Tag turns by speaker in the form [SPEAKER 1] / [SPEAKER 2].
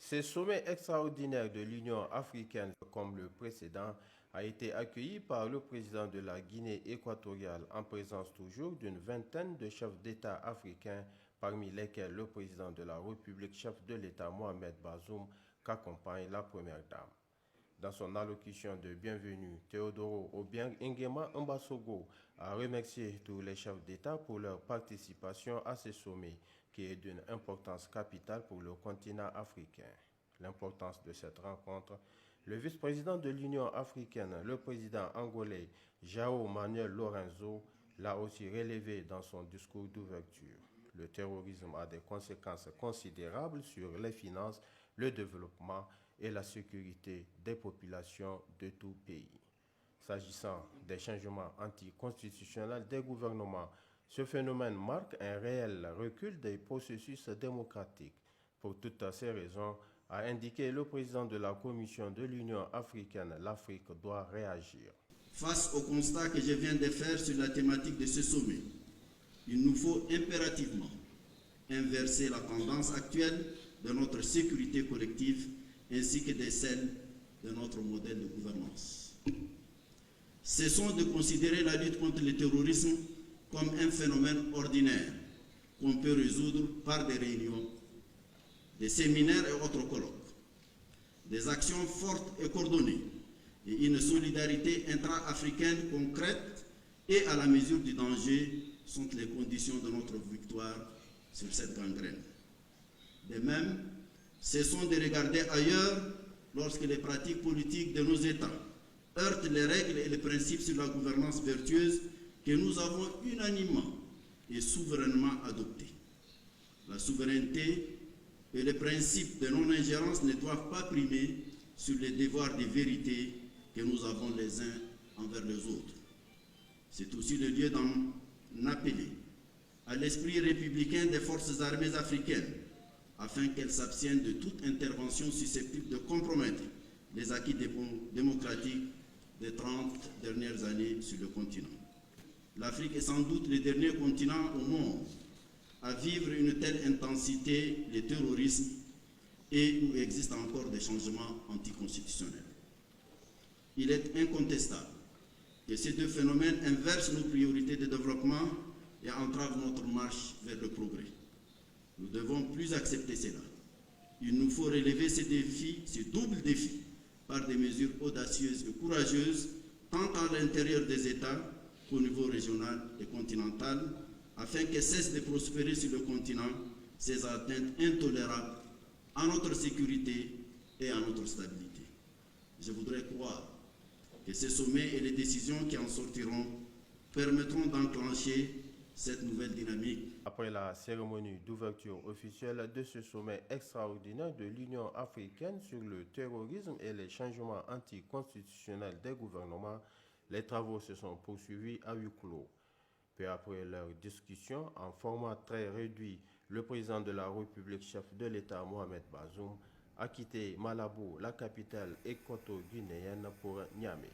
[SPEAKER 1] Ce sommet extraordinaire de l'Union africaine, comme le précédent, a été accueilli par le président de la Guinée équatoriale en présence toujours d'une vingtaine de chefs d'État africains, parmi lesquels le président de la République, chef de l'État Mohamed Bazoum, qu'accompagne la première dame. Dans son allocution de bienvenue, Teodoro Obiang Nguema Mbasogo a remercié tous les chefs d'État pour leur participation à ce sommet qui est d'une importance capitale pour le continent africain. L'importance de cette rencontre, le vice-président de l'Union africaine, le président angolais João Manuel Lorenzo, l'a aussi relevé dans son discours d'ouverture. Le terrorisme a des conséquences considérables sur les finances, le développement et la sécurité des populations de tout pays. S'agissant des changements anticonstitutionnels des gouvernements, ce phénomène marque un réel recul des processus démocratiques. Pour toutes ces raisons, a indiqué le président de la Commission de l'Union africaine, l'Afrique doit réagir.
[SPEAKER 2] Face au constat que je viens de faire sur la thématique de ce sommet, il nous faut impérativement inverser la tendance actuelle de notre sécurité collective ainsi que de celle de notre modèle de gouvernance. Cessons de considérer la lutte contre le terrorisme comme un phénomène ordinaire qu'on peut résoudre par des réunions, des séminaires et autres colloques. Des actions fortes et coordonnées et une solidarité intra-africaine concrète et à la mesure du danger sont les conditions de notre victoire sur cette gangrène. De même, cessons de regarder ailleurs lorsque les pratiques politiques de nos États heurtent les règles et les principes sur la gouvernance vertueuse que nous avons unanimement et souverainement adoptés. La souveraineté et les principes de non-ingérence ne doivent pas primer sur les devoirs de vérité que nous avons les uns envers les autres. C'est aussi le lieu d'en appeler à l'esprit républicain des forces armées africaines afin qu'elles s'abstiennent de toute intervention susceptible de compromettre les acquis démocratiques des 30 dernières années sur le continent. L'Afrique est sans doute le dernier continent au monde à vivre une telle intensité de terrorisme et où existent encore des changements anticonstitutionnels. Il est incontestable que ces deux phénomènes inversent nos priorités de développement et entravent notre marche vers le progrès. Nous devons plus accepter cela. Il nous faut relever ces défis, ces doubles défis, par des mesures audacieuses et courageuses, tant à l'intérieur des États qu'au niveau régional et continental, afin que cessent de prospérer sur le continent ces atteintes intolérables à notre sécurité et à notre stabilité. Je voudrais croire que ces sommets et les décisions qui en sortiront permettront d'enclencher cette nouvelle dynamique.
[SPEAKER 1] Après la cérémonie d'ouverture officielle de ce sommet extraordinaire de l'Union africaine sur le terrorisme et les changements anticonstitutionnels des gouvernements, les travaux se sont poursuivis à huis clos. Peu après leur discussion, en format très réduit, le président de la République, chef de l'État Mohamed Bazoum, a quitté Malabo, la capitale équato-guinéenne, pour Niamey.